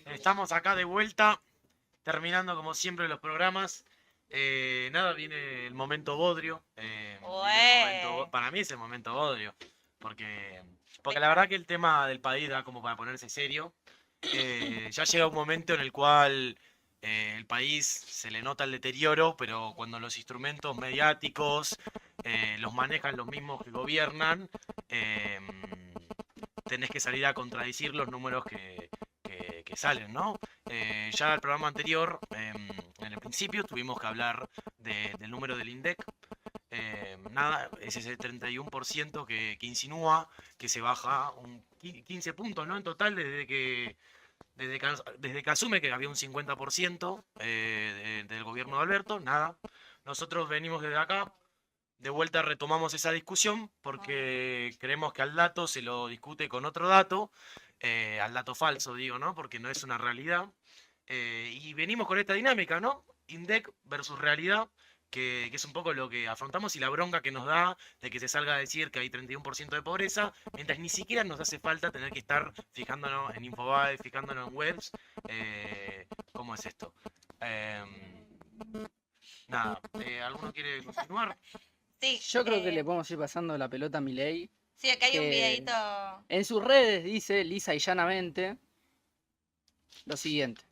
Estamos acá de vuelta, terminando como siempre los programas. Nada, viene el momento bodrio. Para mí es el momento bodrio. Porque la verdad que el tema del país da como para ponerse serio. Ya llega un momento en el cual el país se le nota el deterioro, pero cuando los instrumentos mediáticos los manejan los mismos que gobiernan, tenés que salir a contradecir los números que salen, ¿no? Ya el programa anterior, en el principio, tuvimos que hablar del número del INDEC. Nada, es ese 31% que insinúa que se baja un 15 puntos, ¿no? En total, desde que asume que había un 50% del gobierno de Alberto, nada. Nosotros venimos desde acá, de vuelta retomamos esa discusión porque creemos que al dato se lo discute con otro dato, al dato falso digo, ¿no? Porque no es una realidad. Y venimos con esta dinámica, ¿no? INDEC versus realidad, que es un poco lo que afrontamos y la bronca que nos da de que se salga a decir que hay 31% de pobreza, mientras ni siquiera nos hace falta tener que estar fijándonos en Infobae, fijándonos en webs. ¿Cómo es esto? Nada, ¿alguno quiere continuar? Sí, Yo creo que le podemos ir pasando la pelota a Milei. sí, acá hay un que videito. En sus redes dice lisa y llanamente lo siguiente.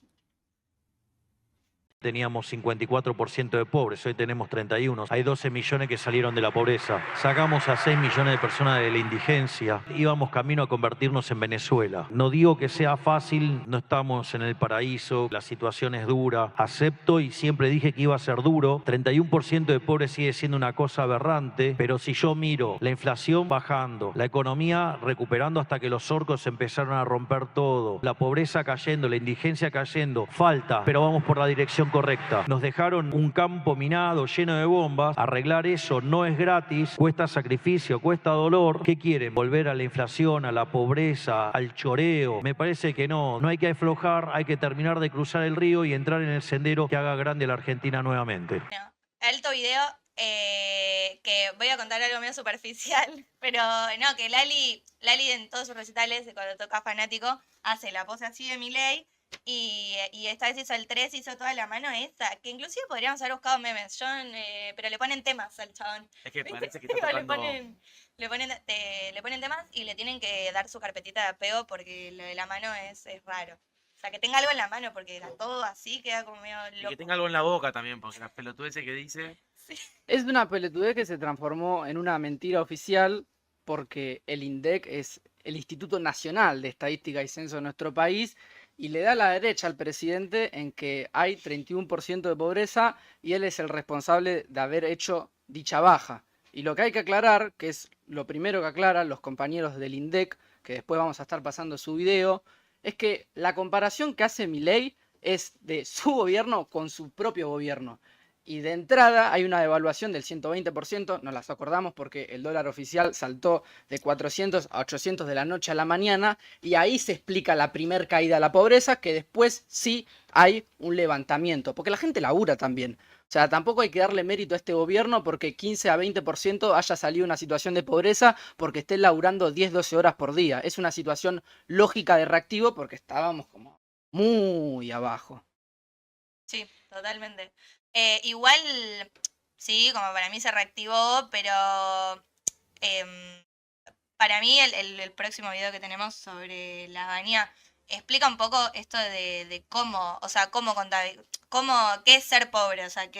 Teníamos 54% de pobres, hoy tenemos 31. Hay 12 millones que salieron de la pobreza. Sacamos a 6 millones de personas de la indigencia. Íbamos camino a convertirnos en Venezuela. No digo que sea fácil, no estamos en el paraíso, la situación es dura. Acepto y siempre dije que iba a ser duro. 31% de pobres sigue siendo una cosa aberrante, pero si yo miro la inflación bajando, la economía recuperando hasta que los orcos empezaron a romper todo, la pobreza cayendo, la indigencia cayendo, falta, pero vamos por la dirección correcta. Nos dejaron un campo minado lleno de bombas. Arreglar eso no es gratis, cuesta sacrificio, cuesta dolor. ¿Qué quieren? ¿Volver a la inflación, a la pobreza, al choreo? Me parece que no hay que aflojar, hay que terminar de cruzar el río y entrar en el sendero que haga grande la Argentina nuevamente. Bueno, alto video, que voy a contar algo medio superficial, pero no, que Lali en todos sus recitales, cuando toca Fanático, hace la pose así de Milei. Y esta vez hizo el 3, hizo toda la mano esa, que inclusive podríamos haber buscado memes, pero le ponen temas al chabón. Es que ¿Viste? parece que está tocando... le ponen temas y le tienen que dar su carpetita de apego porque lo de la mano es raro. O sea, que tenga algo en la mano, porque todo así queda como medio Y loco. que tenga algo en la boca también, porque las pelotudeces que dice... Sí. Es una pelotudez que se transformó en una mentira oficial porque el INDEC es el Instituto Nacional de Estadística y Censo de nuestro país y le da la derecha al presidente en que hay 31% de pobreza y él es el responsable de haber hecho dicha baja. Y lo que hay que aclarar, que es lo primero que aclaran los compañeros del INDEC, que después vamos a estar pasando su video, es que la comparación que hace Milei es de su gobierno con su propio gobierno. Y de entrada hay una devaluación del 120%, nos las acordamos porque el dólar oficial saltó de 400 a 800 de la noche a la mañana y ahí se explica la primer caída de la pobreza, que después sí hay un levantamiento, porque la gente labura también. O sea, tampoco hay que darle mérito a este gobierno porque 15 a 20% haya salido una situación de pobreza porque esté laburando 10-12 horas por día. Es una situación lógica de reactivo porque estábamos como muy abajo. Sí, totalmente. Igual, sí, como para mí se reactivó, pero para mí el próximo video que tenemos sobre la Baña explica un poco esto de cómo, o sea, qué es ser pobre, o sea,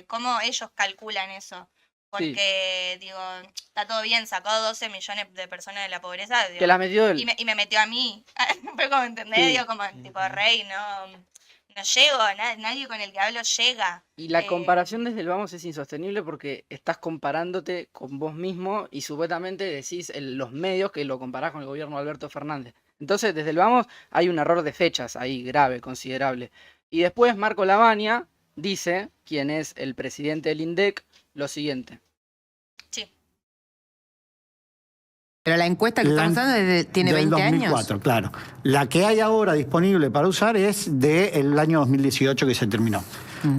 cómo ellos calculan eso. Porque, digo, está todo bien, sacó 12 millones de personas de la pobreza. Digo, Que la metió él. y me metió a mí. Fue como, ¿entendés? Sí. Digo, como tipo rey, no llego, nadie con el que hablo llega. Y la comparación desde el vamos es insostenible porque estás comparándote con vos mismo y supuestamente decís en los medios que lo comparás con el gobierno de Alberto Fernández. Entonces, desde el vamos hay un error de fechas ahí grave, considerable. Y después Marco Lavagna dice, quien es el presidente del INDEC, lo siguiente. Sí. Pero la encuesta que estamos usando tiene 20 2004, años. claro. La que hay ahora disponible para usar es del año 2018 que se terminó.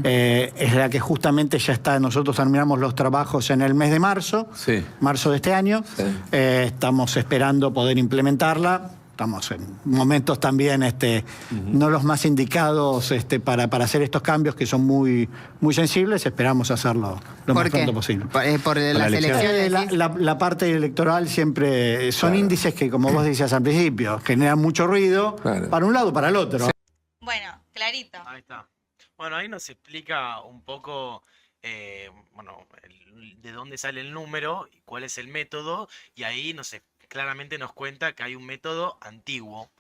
Es la que justamente ya está, nosotros terminamos los trabajos en el mes de marzo, Sí. marzo de este año. Sí. Estamos esperando poder implementarla. estamos en momentos también no los más indicados para hacer estos cambios que son muy, muy sensibles. Esperamos hacerlo lo más ¿Por qué? pronto posible. Por las elecciones. ¿Decís? La parte electoral siempre son índices que, como vos decías al principio, generan mucho ruido para un lado o para el otro. Bueno, clarito. Ahí está. Bueno, ahí nos explica un poco, de dónde sale el número y cuál es el método, y ahí claramente nos cuenta que hay un método antiguo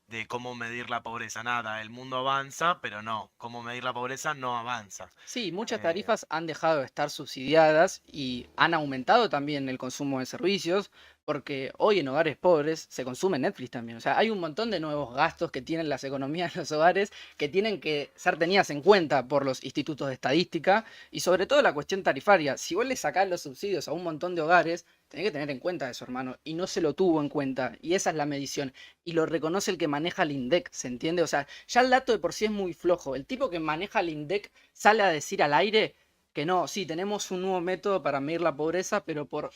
de cómo medir la pobreza. Nada, el mundo avanza, pero no, cómo medir la pobreza no avanza. Sí, muchas Eh, tarifas han dejado de estar subsidiadas y han aumentado también el consumo de servicios, porque hoy en hogares pobres se consume Netflix también. O sea, hay un montón de nuevos gastos que tienen las economías de los hogares que tienen que ser tenidas en cuenta por los institutos de estadística y sobre todo la cuestión tarifaria. Si vos le sacás los subsidios a un montón de hogares, tenés que tener en cuenta eso, hermano, y no se lo tuvo en cuenta, y esa es la medición, y lo reconoce el que maneja el INDEC, ¿se entiende? O sea, ya el dato de por sí es muy flojo. El tipo que maneja el INDEC sale a decir al aire que no, sí, tenemos un nuevo método para medir la pobreza, pero por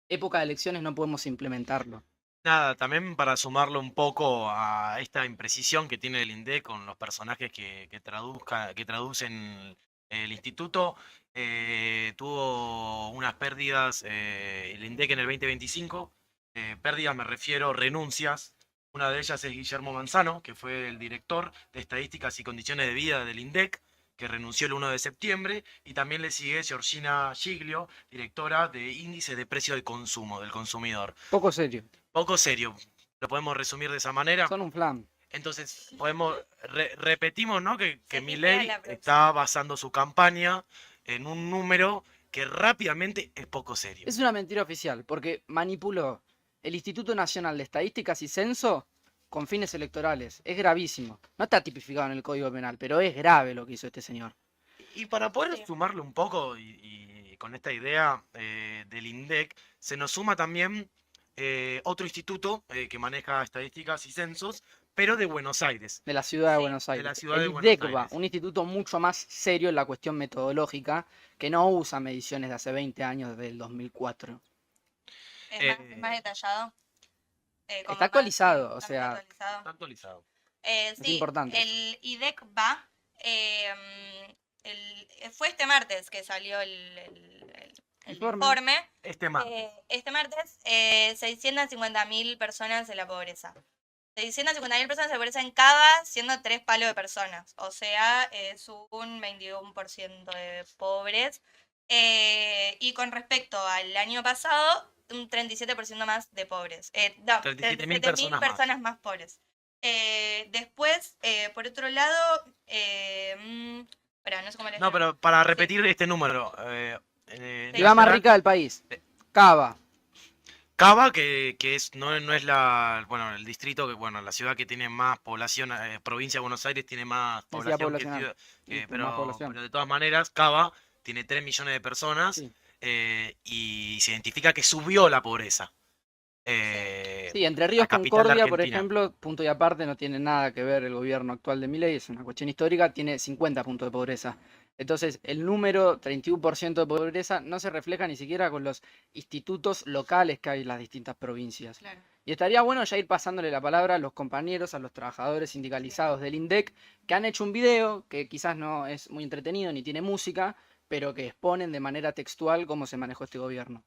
época de elecciones no podemos implementarlo. Nada, también para sumarlo un poco a esta imprecisión que tiene el INDEC con los personajes que traducen el instituto, tuvo unas pérdidas el INDEC en el 2025. Pérdidas me refiero renuncias. Una de ellas es Guillermo Manzano, que fue el director de Estadísticas y Condiciones de Vida del INDEC, que renunció el 1 de septiembre, y también le sigue Georgina Giglio, directora de Índice de Precio de Consumo del Consumidor. Poco serio. Poco serio, lo podemos resumir de esa manera. Son un flan. Entonces, repetimos, ¿no? Que Se Milei tipea la próxima. está basando su campaña en un número que rápidamente es poco serio. Es una mentira oficial, porque manipuló el Instituto Nacional de Estadísticas y Censo con fines electorales. Es gravísimo. No está tipificado en el Código Penal, pero es grave lo que hizo este señor. Y para poder Sí. sumarle un poco, y con esta idea del INDEC, se nos suma también otro instituto que maneja estadísticas y censos, pero de Buenos Aires. De la ciudad de Sí, Buenos de Aires. la ciudad El de Buenos IDECBA, Aires. un instituto mucho más serio en la cuestión metodológica, que no usa mediciones de hace 20 años, desde el 2004. Es más detallado. Como Está más, actualizado, o está más sea, actualizado. Está actualizado. Sí, importante. el IDECBA fue este martes que salió el informe. Este más. Este martes, 650.000 personas en la pobreza. 650.000 personas en la pobreza en Cava, siendo 3 palos de personas. O sea, es un 21% de pobres. Y con respecto al año pasado, un 37% más de pobres. No, 37.000 37.000 personas más pobres. Después, por otro lado, espera, no sé cómo le No, llamo. pero para repetir este número. ciudad más nacional, rica del país. Cava. Cava, que no es el distrito, la ciudad que tiene más población, provincia de Buenos Aires tiene más Densidad población que poblacional. ciudad, Listo, más población. pero de todas maneras, Cava tiene 3 millones de personas Sí. y se identifica que subió la pobreza. Sí, Entre Ríos, la capital de Concordia, por Argentina. ejemplo, punto y aparte, no tiene nada que ver el gobierno actual de Milei, es una cuestión histórica, tiene 50 puntos de pobreza. Entonces, el número 31% de pobreza no se refleja ni siquiera con los institutos locales que hay en las distintas provincias. Claro. Y estaría bueno ya ir pasándole la palabra a los compañeros, a los trabajadores sindicalizados del INDEC, que han hecho un video que quizás no es muy entretenido ni tiene música, pero que exponen de manera textual cómo se manejó este gobierno.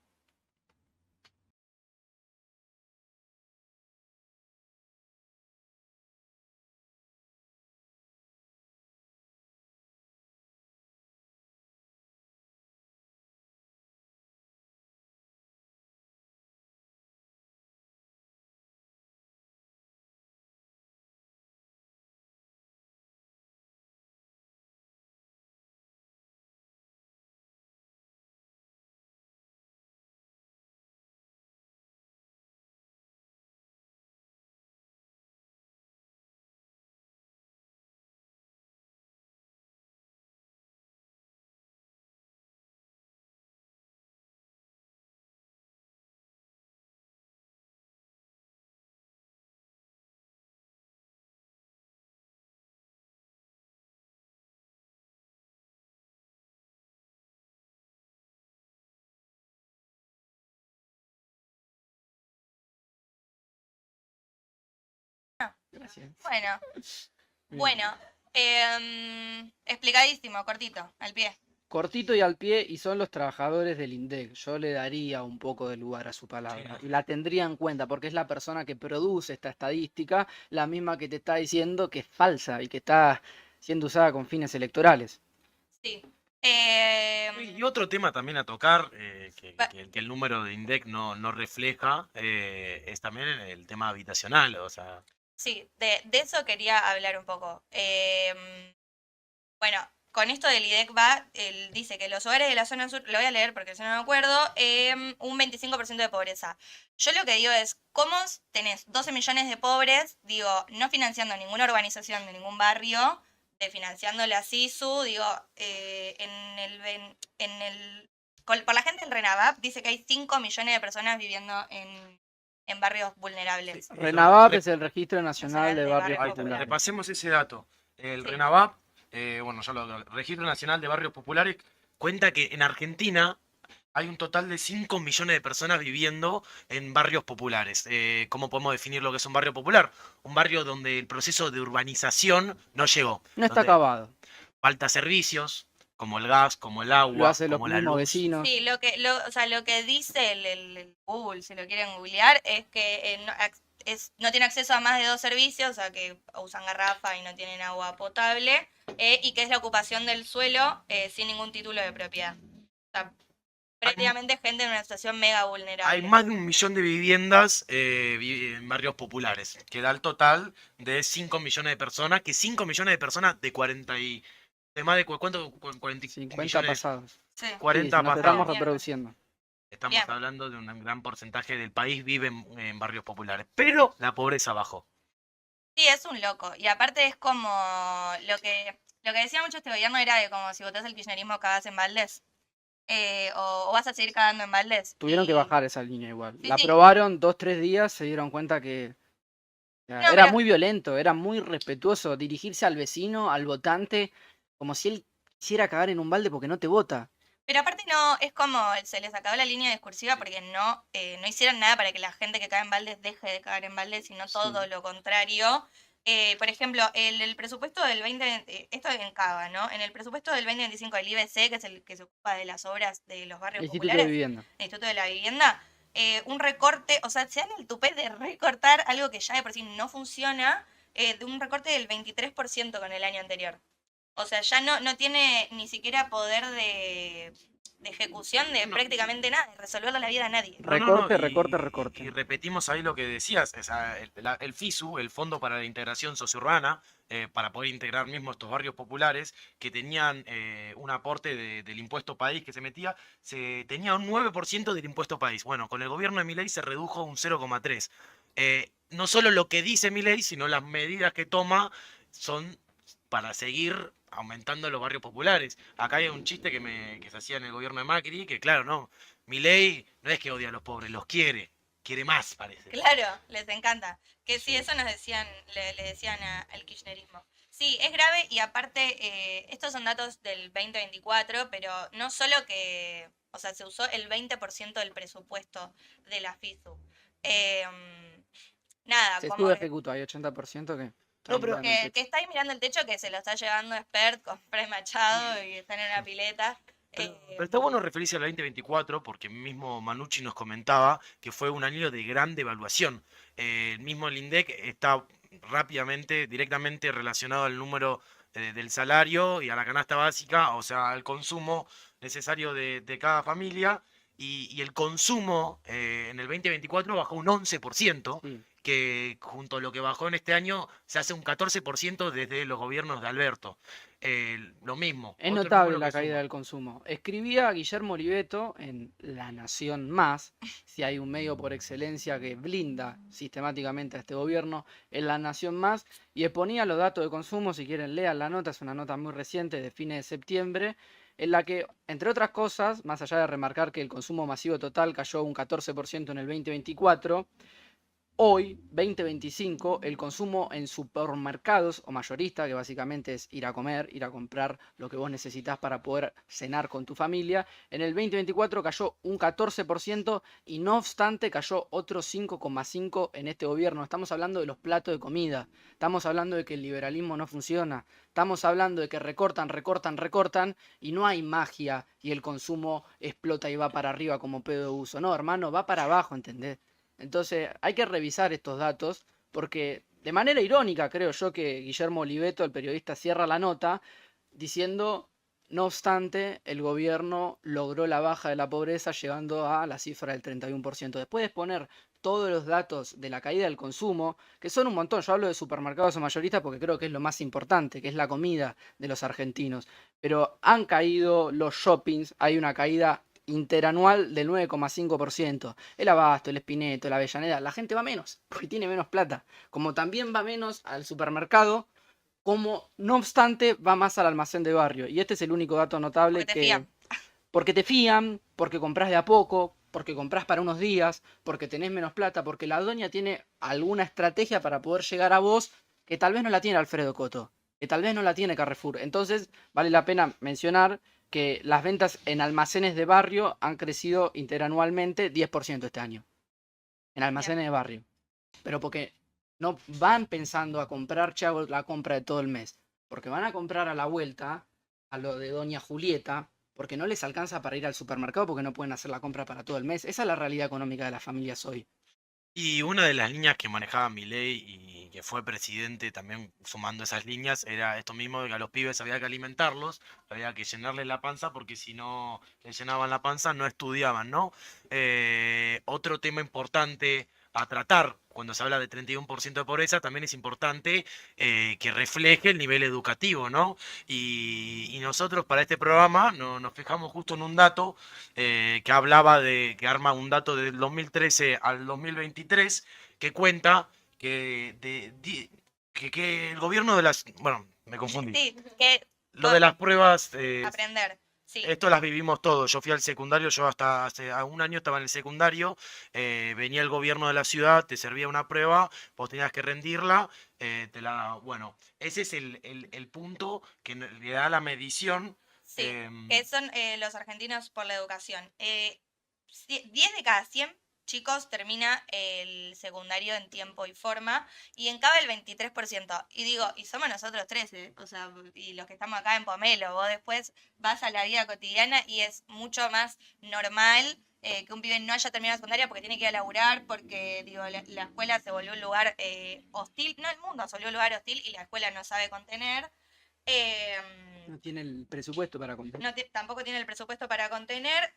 Gracias. Bueno, Bien. bueno. Explicadísimo, cortito, al pie. Cortito y al pie, y son los trabajadores del INDEC. Yo le daría un poco de lugar a su palabra y la tendría en cuenta porque es la persona que produce esta estadística, la misma que te está diciendo que es falsa y que está siendo usada con fines electorales. Sí. Y otro tema también a tocar, Va- que el número de INDEC no refleja, es también el tema habitacional. O sea, Sí, de eso quería hablar un poco. Bueno, con esto del IDEC va, él dice que los hogares de la zona sur, lo voy a leer porque si no me acuerdo, un 25% de pobreza. Yo lo que digo es, ¿cómo tenés 12 millones de pobres? Digo, no financiando ninguna urbanización de ningún barrio, de financiando la SISU, digo, por la gente del RENAVAP dice que hay 5 millones de personas viviendo en barrios vulnerables. Sí. RENAVAP Re- es el Registro Nacional de Barrios ahí está, Populares. repasemos ese dato. El Sí. RENAVAP, bueno, el Registro Nacional de Barrios Populares, cuenta que en Argentina hay un total de 5 millones de personas viviendo en barrios populares. ¿Cómo podemos definir lo que es un barrio popular? Un barrio donde el proceso de urbanización no llegó. No está Donde acabado. falta servicios, como el gas, como el Lo agua, hacen los como la mismos luz. vecinos. Sí, o sea, lo que dice el Google, si lo quieren googlear, es que no tiene acceso a más de 2 servicios, o sea, que usan garrafa y no tienen agua potable, y que es la ocupación del suelo sin ningún título de propiedad. O sea, prácticamente gente en una situación mega vulnerable. Hay más de 1 millón de viviendas en barrios populares, que da el total de 5 millones de personas, que 5 millones de personas de 40 y... De más de ¿cuánto? 40 50 millones, pasados. Sí. 40 Sí, nos pasados. estamos Mierda. reproduciendo. Estamos Bien. hablando de un gran porcentaje del país vive en barrios populares, pero la pobreza bajó. Sí, es un loco. Y aparte es como lo que decía mucho este gobierno era de como si votás el kirchnerismo cagás en Valdés. O vas a seguir cagando en Valdés. Tuvieron que Y- bajar esa línea igual. Sí, La sí. aprobaron 2-3 días, se dieron cuenta que ya, No, era pero- muy violento, era muy respetuoso dirigirse al vecino, al votante, como si él quisiera cagar en un balde porque no te vota. Pero aparte no, es como se les acabó la línea discursiva porque no hicieron nada para que la gente que cae en Valdés deje de caer en Valdés, sino todo Sí. lo contrario. Por ejemplo, el presupuesto del 20, esto en Cava, ¿no? En el presupuesto del 2025 del IBC, que es el que se ocupa de las obras de los barrios El Instituto de populares, Vivienda. el Instituto de la Vivienda, un recorte, o sea, se dan el tupé de recortar algo que ya de por sí no funciona, de un recorte del 23% con el año anterior. O sea, ya no tiene ni siquiera poder de ejecución de No. prácticamente nada, de resolverle la vida a nadie. Recorte, recorte, recorte. Y repetimos ahí lo que decías, o sea, el FISU, el Fondo para la Integración Sociourbana, para poder integrar mismo estos barrios populares, que tenían un aporte del impuesto país que se metía, tenía un 9% del impuesto país. Bueno, con el gobierno de Milei se redujo un 0,3%. No solo lo que dice Milei, sino las medidas que toma son para seguir aumentando los barrios populares. Acá hay un chiste que se hacía en el gobierno de Macri, que claro, no, Milei no es que odia a los pobres, los quiere más, parece. Claro, les encanta. Que sí, Sí. eso nos decían, le decían al kirchnerismo. Sí, es grave y aparte, estos son datos del 2024, pero no solo que, o sea, se usó el 20% del presupuesto de la FISU. Nada, Se como que, ejecuta, hay 80% que... No, pero están mirando el que techo. está ahí mirando el techo, que se lo está llevando Expert con spray machado y están en una pileta. Pero está bueno referirse al 2024 porque mismo Manucci nos comentaba que fue un año de gran devaluación. El mismo el INDEC está rápidamente, directamente relacionado al número del salario y a la canasta básica, o sea, al consumo necesario de cada familia. Y el consumo en el 2024 bajó un 11%, Sí. que junto a lo que bajó en este año se hace un 14% desde los gobiernos de Alberto. Lo mismo. Es otro notable número la que caída suma. del consumo. Escribía Guillermo Oliveto en La Nación Más, si hay un medio por excelencia que blinda sistemáticamente a este gobierno, en La Nación Más, y exponía los datos de consumo, si quieren lean la nota, es una nota muy reciente de fines de septiembre, en la que, entre otras cosas, más allá de remarcar que el consumo masivo total cayó un 14% en el 2024, hoy, 2025, el consumo en supermercados o mayorista, que básicamente es ir a comer, ir a comprar lo que vos necesitas para poder cenar con tu familia, en el 2024 cayó un 14% y no obstante cayó otro 5,5% en este gobierno. Estamos hablando de los platos de comida, estamos hablando de que el liberalismo no funciona, estamos hablando de que recortan, recortan, recortan y no hay magia y el consumo explota y va para arriba como pedo de uso. No, hermano, va para abajo, ¿entendés? Entonces hay que revisar estos datos porque de manera irónica creo yo que Guillermo Oliveto, el periodista, cierra la nota diciendo, no obstante, el gobierno logró la baja de la pobreza llegando a la cifra del 31%. Después de exponer todos los datos de la caída del consumo, que son un montón, yo hablo de supermercados o mayoristas porque creo que es lo más importante, que es la comida de los argentinos, pero han caído los shoppings, hay una caída interanual del 9,5%. El Abasto, el Espineto, la Avellaneda, la gente va menos, porque tiene menos plata. Como también va menos al supermercado, como no obstante va más al almacén de barrio. Y este es el único dato notable Porque te fían. porque te fían, porque compras de a poco, porque compras para unos días, porque tenés menos plata, porque la doña tiene alguna estrategia para poder llegar a vos que tal vez no la tiene Alfredo Coto, que tal vez no la tiene Carrefour. Entonces vale la pena mencionar que las ventas en almacenes de barrio han crecido interanualmente 10% este año. En almacenes de barrio. Pero porque no van pensando a comprar, chavos, la compra de todo el mes. Porque van a comprar a la vuelta, a lo de Doña Julieta, porque no les alcanza para ir al supermercado porque no pueden hacer la compra para todo el mes. Esa es la realidad económica de las familias hoy. Y una de las líneas que manejaba Milei y que fue presidente también sumando esas líneas era esto mismo de que a los pibes había que alimentarlos, había que llenarles la panza porque si no les llenaban la panza no estudiaban, ¿no? Otro tema importante a tratar cuando se habla de 31% de pobreza también es importante que refleje el nivel educativo, ¿no? Y nosotros para este programa nos fijamos justo en un dato que hablaba que arma un dato del 2013 al 2023, que cuenta que el gobierno de las... Bueno, me confundí. Sí, que Lo de las pruebas, aprender. Sí. esto las vivimos todos. Yo fui al secundario, yo hasta hace un año estaba en el secundario, venía el gobierno de la ciudad, te servía una prueba, vos tenías que rendirla, bueno, ese es el punto que le da la medición. Sí, que son los argentinos por la educación. 10 de cada 100 chicos termina el secundario en tiempo y forma y en Cava el 23%. Y digo, y somos nosotros 13, o sea, y los que estamos acá en Pomelo, vos después vas a la vida cotidiana y es mucho más normal que un pibe no haya terminado la secundaria porque tiene que ir a laburar, porque digo, la escuela se volvió un lugar hostil, no el mundo, se volvió un lugar hostil y la escuela no sabe contener. No tiene el presupuesto para comprar. Tampoco tiene el presupuesto para contener.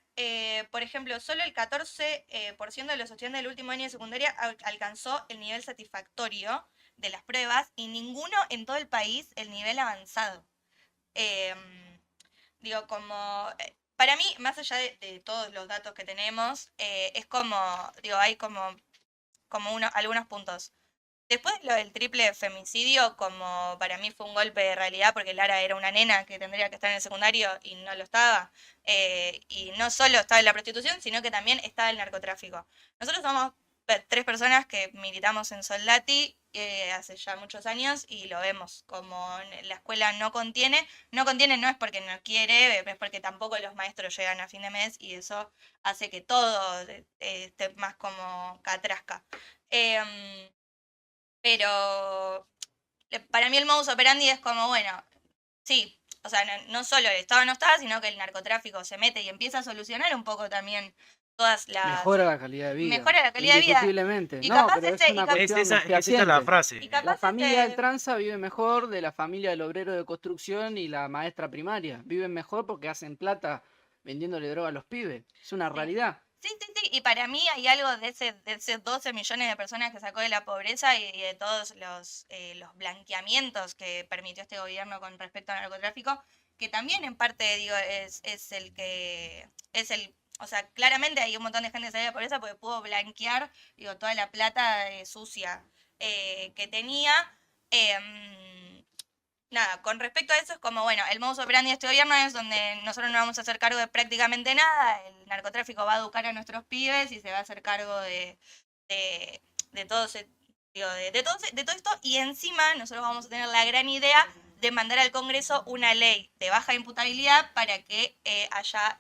Por ejemplo, solo el 14% de los estudiantes del último año de secundaria alcanzó el nivel satisfactorio de las pruebas y ninguno en todo el país el nivel avanzado. Digo, para mí, más allá de todos los datos que tenemos, es como, digo, hay como algunos puntos. Después de lo del triple femicidio, como para mí fue un golpe de realidad, porque Lara era una nena que tendría que estar en el secundario y no lo estaba. Y no solo estaba en la prostitución, sino que también estaba el narcotráfico. Nosotros somos 3 personas que militamos en Soldati hace ya muchos años y lo vemos como la escuela no contiene. No contiene no es porque no quiere, es porque tampoco los maestros llegan a fin de mes y eso hace que todo esté más como catrasca. Pero para mí el modus operandi es como, bueno, sí, o sea, no solo el Estado no está, sino que el narcotráfico se mete y empieza a solucionar un poco también todas las... Mejora la calidad de vida. Mejora la calidad de vida. Indiscutiblemente. Y No, capaz pero es ese- una y capaz- cuestión Esa es la fehaciente. frase. Y capaz La familia del ese- tranza vive mejor de la familia del obrero de construcción y la maestra primaria. Viven mejor porque hacen plata vendiéndole droga a los pibes. Es una realidad. Sí, y para mí hay algo de esos 12 millones de personas que sacó de la pobreza y de todos los blanqueamientos que permitió este gobierno con respecto al narcotráfico, que también en parte, digo, es el que, o sea, claramente hay un montón de gente que salió de la pobreza porque pudo blanquear, digo, toda la plata sucia que tenía. Nada, con respecto a eso es como, bueno, el modus operandi de este gobierno es donde nosotros no vamos a hacer cargo de prácticamente nada, el narcotráfico va a educar a nuestros pibes y se va a hacer cargo de de todo de todo esto, y encima nosotros vamos a tener la gran idea de mandar al Congreso una ley de baja imputabilidad para que haya,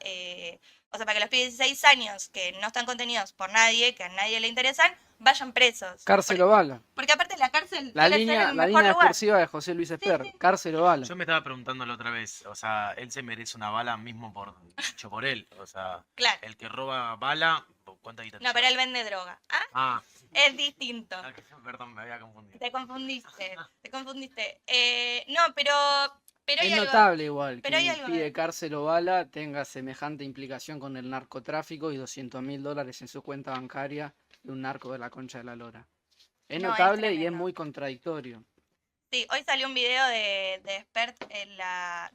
o sea, para que los pibes de 16 años que no están contenidos por nadie, que a nadie le interesan, vayan presos. Cárcel o bala. Porque aparte la cárcel La suele ser línea, el la mejor línea lugar. discursiva de José Luis Esper. sí. Cárcel o bala. Yo me estaba preguntando la otra vez, o sea, él se merece una bala mismo dicho por él. O sea, Claro. el que roba bala, ¿cuánta guita te No, pero lleva? él vende droga. Ah, Ah, es distinto. perdón, me había confundido. Te confundiste, te confundiste. No, pero hay Es algo. notable igual pero hay que algo pide de- cárcel o bala tenga semejante implicación con el narcotráfico y $200.000 en su cuenta bancaria de un narco de la Concha de la Lora. Es No, es notable y es tremendo. muy contradictorio. Sí, hoy salió un video de Expert en la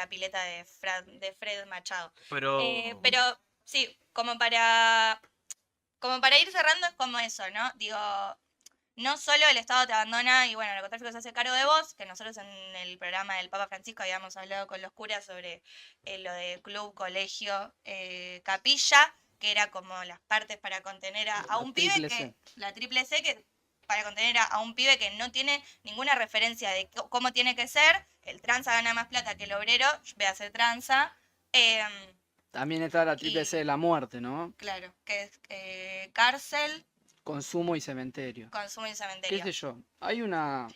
pileta de Fred Machado. Pero, Pero sí, como para ir cerrando es como eso, ¿no? Digo, no solo el Estado te abandona y bueno, el narcotráfico se hace cargo de vos, que nosotros en el programa del Papa Francisco habíamos hablado con los curas sobre lo de club, colegio, capilla, que era como las partes para contener a un pibe triple que, C. la triple C, que para contener a un pibe que no tiene ninguna referencia de cómo tiene que ser, el tranza gana más plata que el obrero, ve a hacer tranza, También está la triple Y- C de la muerte, ¿no? claro, que es cárcel, Consumo y cementerio. consumo y ¿Qué cementerio. sé yo? Hay una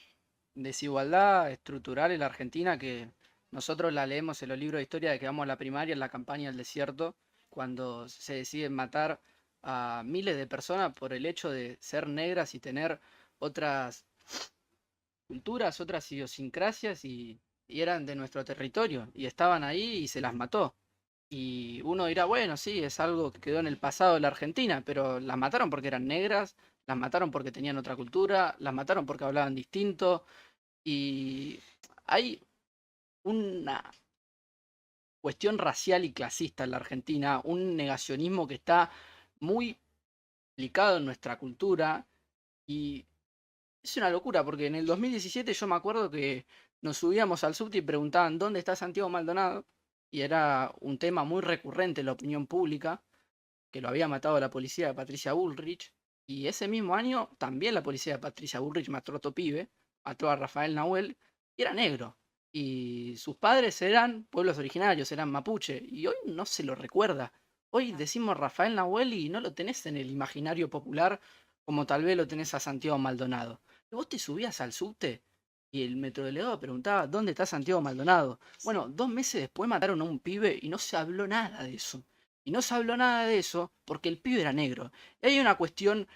desigualdad estructural en la Argentina que nosotros la leemos en los libros de historia de que vamos a la primaria en la campaña del desierto, cuando se deciden matar a miles de personas por el hecho de ser negras y tener otras culturas, otras idiosincrasias y eran de nuestro territorio y estaban ahí y se las mató. Y uno dirá, bueno, sí, es algo que quedó en el pasado de la Argentina, pero las mataron porque eran negras, las mataron porque tenían otra cultura, las mataron porque hablaban distinto. Y hay una cuestión racial y clasista en la Argentina, un negacionismo que está muy aplicado en nuestra cultura. Y es una locura, porque en el 2017 yo me acuerdo que nos subíamos al subte y preguntaban ¿dónde está Santiago Maldonado? Y era un tema muy recurrente en la opinión pública, que lo había matado la policía de Patricia Bullrich. Y ese mismo año también la policía de Patricia Bullrich mató a otro pibe, mató a Rafael Nahuel, y era negro. Y sus padres eran pueblos originarios, eran mapuche. Y hoy no se lo recuerda. Hoy decimos Rafael Nahuel y no lo tenés en el imaginario popular como tal vez lo tenés a Santiago Maldonado. Y vos te subías al subte y el metrodelegado preguntaba, ¿dónde está Santiago Maldonado? Bueno, 2 meses después mataron a un pibe y no se habló nada de eso. Y no se habló nada de eso porque el pibe era negro. Y hay una cuestión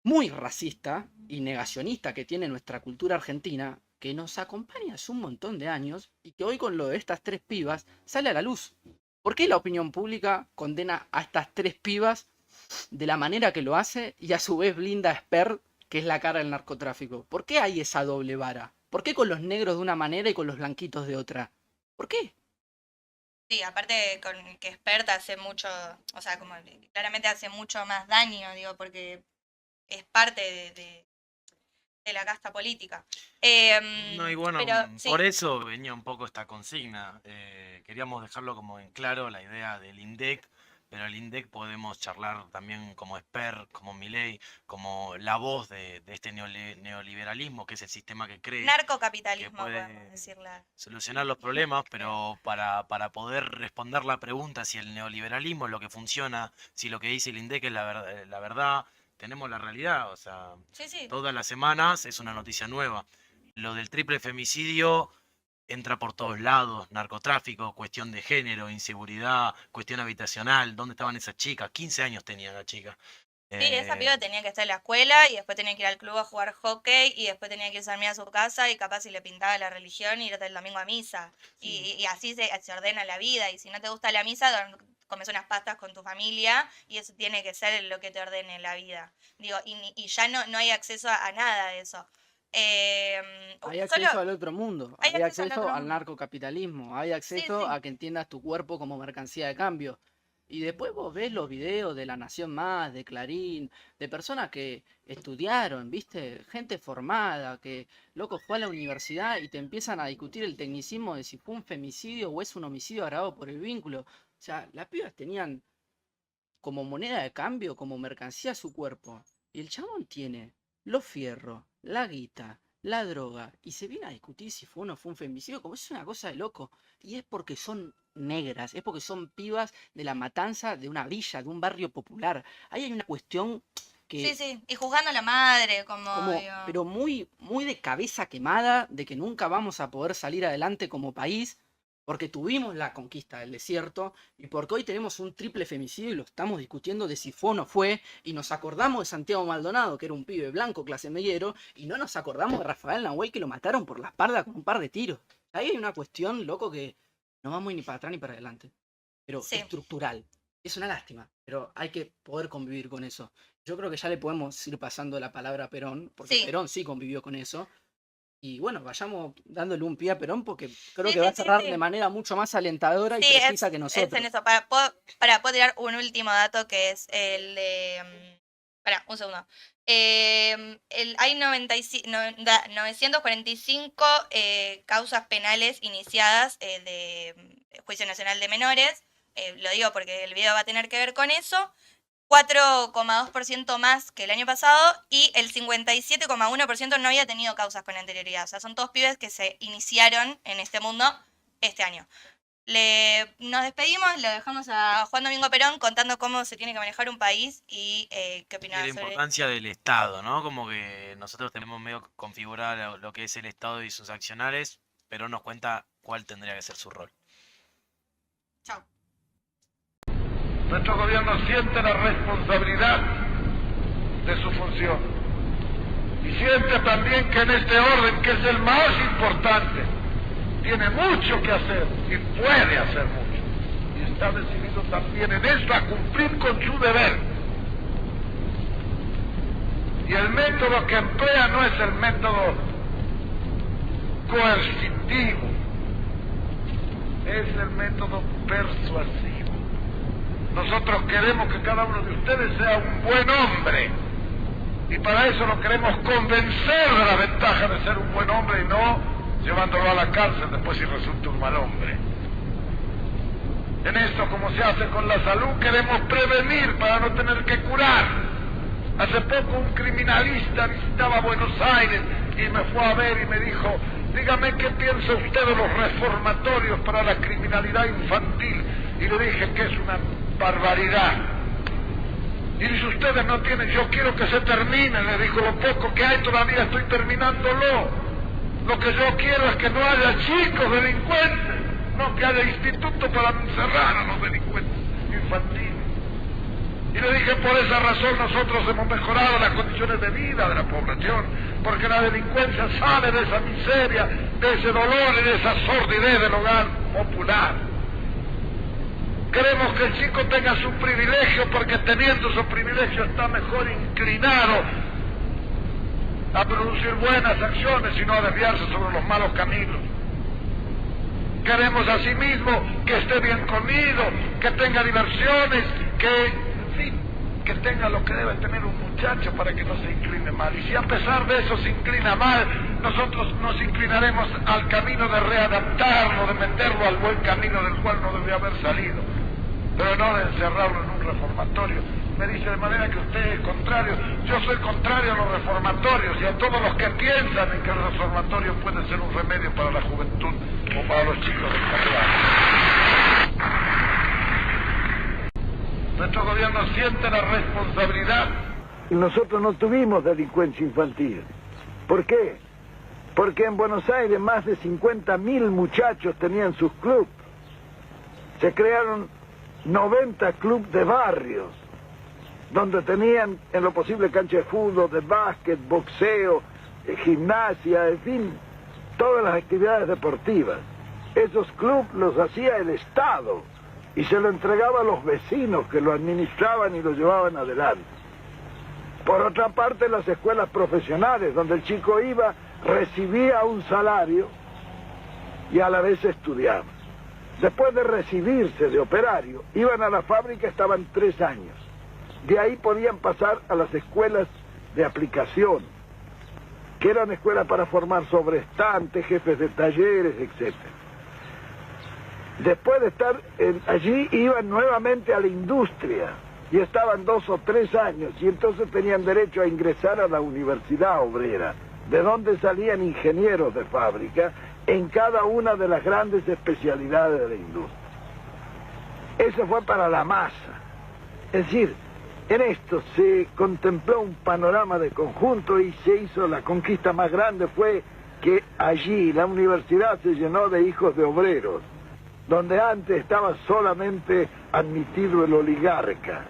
muy racista y negacionista que tiene nuestra cultura argentina, que nos acompaña hace un montón de años y que hoy con lo de estas 3 pibas sale a la luz. ¿Por qué la opinión pública condena a estas 3 pibas de la manera que lo hace y a su vez blinda a Esper, que es la cara del narcotráfico? ¿Por qué hay esa doble vara? ¿Por qué con los negros de una manera y con los blanquitos de otra? ¿Por qué? Sí, aparte con que Expert hace mucho, o sea, como claramente hace mucho más daño, digo, porque es parte de la casta política. no, y bueno, pero sí, por eso venía un poco esta consigna. Queríamos dejarlo como en claro la idea del INDEC, pero el INDEC podemos charlar también como Esper, como Milei, como la voz de este neoliberalismo, que es el sistema que cree narcocapitalismo, que puede podemos decirle. solucionar los problemas, pero para poder responder la pregunta si el neoliberalismo es lo que funciona, si lo que dice el INDEC es la verdad, tenemos la realidad, o sea, Sí, sí. todas las semanas es una noticia nueva. Lo del triple femicidio entra por todos lados, narcotráfico, cuestión de género, inseguridad, cuestión habitacional, ¿dónde estaban esas chicas? 15 años tenía la chica. Sí, esa Eh, piba tenía que estar en la escuela y después tenía que ir al club a jugar hockey y después tenía que irse a dormir a su casa y capaz si le pintaba la religión ir el domingo a misa. Y así se ordena la vida. Y si no te gusta la misa, comes unas pastas con tu familia y eso tiene que ser lo que te ordene la vida. Digo, y ya no hay acceso a nada de eso. Hay Solo- acceso al otro mundo, hay hay acceso al acceso otro al mundo. narcocapitalismo, hay acceso sí. a que entiendas tu cuerpo como mercancía de cambio. Y después vos ves los videos de La Nación Más, de Clarín, de personas que estudiaron, ¿viste? Gente formada, que, loco, fue a la universidad y te empiezan a discutir el tecnicismo de si fue un femicidio o es un homicidio agravado por el vínculo. O sea, las pibas tenían como moneda de cambio, como mercancía su cuerpo. Y el chabón tiene los fierros, la guita, la droga, y se viene a discutir si fue o no fue un femicidio, como es una cosa de loco. Y es porque son negras, es porque son pibas de la matanza de una villa, de un barrio popular. Ahí hay una cuestión que... Sí, y juzgando a la madre, como, digo. pero muy, muy de cabeza quemada, de que nunca vamos a poder salir adelante como país, porque tuvimos la conquista del desierto, y porque hoy tenemos un triple femicidio y lo estamos discutiendo de si fue o no fue, y nos acordamos de Santiago Maldonado, que era un pibe blanco, clase mediero, y no nos acordamos de Rafael Nahuel, que lo mataron por la espalda con un par de tiros. Ahí hay una cuestión, loco, que no vamos ni para atrás ni para adelante, pero Sí. estructural. Es una lástima, pero hay que poder convivir con eso. Yo creo que ya le podemos ir pasando la palabra a Perón, porque Sí. Perón sí convivió con eso. Y bueno, vayamos dándole un pie a Perón, porque creo Sí, que va a sí, sí, cerrar sí. de manera mucho más alentadora y Sí, precisa que es nosotros. en eso. Puedo tirar un último dato que es el de... Espera, un segundo. Hay 945 causas penales iniciadas de Juicio Nacional de Menores. Lo digo porque el video va a tener que ver con eso. 4,2% más que el año pasado y el 57,1% no había tenido causas con anterioridad. O sea, son todos pibes que se iniciaron en este mundo este año. Nos despedimos, lo dejamos a Juan Domingo Perón contando cómo se tiene que manejar un país y qué Y opinaba la sobre... importancia del Estado, ¿no? Como que nosotros tenemos medio configurado lo que es el Estado y sus accionares, pero nos cuenta cuál tendría que ser su rol. Chao. Nuestro gobierno siente la responsabilidad de su función y siente también que en este orden, que es el más importante, tiene mucho que hacer y puede hacer mucho. Y está decidido también en esto a cumplir con su deber. Y el método que emplea no es el método coercitivo, es el método persuasivo. Nosotros queremos que cada uno de ustedes sea un buen hombre. Y para eso lo queremos convencer de la ventaja de ser un buen hombre y no llevándolo a la cárcel después si resulta un mal hombre. En esto, como se hace con la salud, queremos prevenir para no tener que curar. Hace poco un criminalista visitaba Buenos Aires y me fue a ver y me dijo: dígame qué piensa usted de los reformatorios para la criminalidad infantil. Y le dije que es una barbaridad. Y dice: ustedes no tienen, yo quiero que se termine. Le dijo: lo poco que hay todavía estoy terminándolo. Lo que yo quiero es que no haya chicos delincuentes, no que haya instituto para encerrar a los delincuentes infantiles. Y le dije: por esa razón nosotros hemos mejorado las condiciones de vida de la población, porque la delincuencia sale de esa miseria, de ese dolor y de esa sordidez del hogar popular. Queremos que el chico tenga su privilegio, porque teniendo su privilegio está mejor inclinado a producir buenas acciones y no a desviarse sobre los malos caminos. Queremos asimismo que esté bien comido, que tenga diversiones, que, en fin, que tenga lo que debe tener un muchacho para que no se incline mal. Y si a pesar de eso se inclina mal, nosotros nos inclinaremos al camino de readaptarlo, de meterlo al buen camino del cual no debe haber salido, pero no de encerrarlo en un reformatorio. Me dice: de manera que usted es contrario. Yo soy contrario a los reformatorios y a todos los que piensan en que el reformatorio puede ser un remedio para la juventud o para los chicos del favelas. Nuestro gobierno siente la responsabilidad. Y nosotros no tuvimos delincuencia infantil. ¿Por qué? Porque en Buenos Aires más de 50.000 muchachos tenían sus clubes. Se crearon 90 clubes de barrios, donde tenían en lo posible cancha de fútbol, de básquet, boxeo, gimnasia, en fin, todas las actividades deportivas. Esos clubes los hacía el Estado y se lo entregaba a los vecinos que lo administraban y lo llevaban adelante. Por otra parte, las escuelas profesionales, donde el chico iba, recibía un salario y a la vez estudiaba. Después de recibirse de operario, iban a la fábrica, estaban 3 años. De ahí podían pasar a las escuelas de aplicación, que eran escuelas para formar sobrestantes, jefes de talleres, etc. Después de estar allí, iban nuevamente a la industria, y estaban 2 o 3 años, y entonces tenían derecho a ingresar a la universidad obrera, de donde salían ingenieros de fábrica en cada una de las grandes especialidades de la industria. Eso fue para la masa. Es decir, en esto se contempló un panorama de conjunto y se hizo la conquista más grande, fue que allí la universidad se llenó de hijos de obreros, donde antes estaba solamente admitido el oligarca,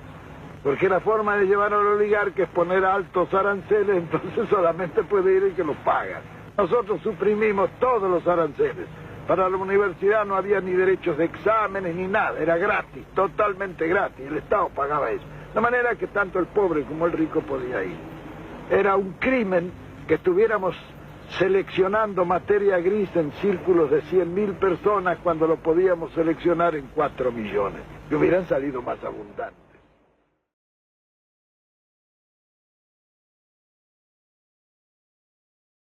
porque la forma de llevar al oligarca es poner altos aranceles, entonces solamente puede ir el que los paga. Nosotros suprimimos todos los aranceles. Para la universidad no había ni derechos de exámenes ni nada, era gratis, totalmente gratis, el Estado pagaba eso. De manera que tanto el pobre como el rico podía ir. Era un crimen que estuviéramos seleccionando materia gris en círculos de 100.000 personas cuando lo podíamos seleccionar en 4 millones, que hubieran salido más abundantes.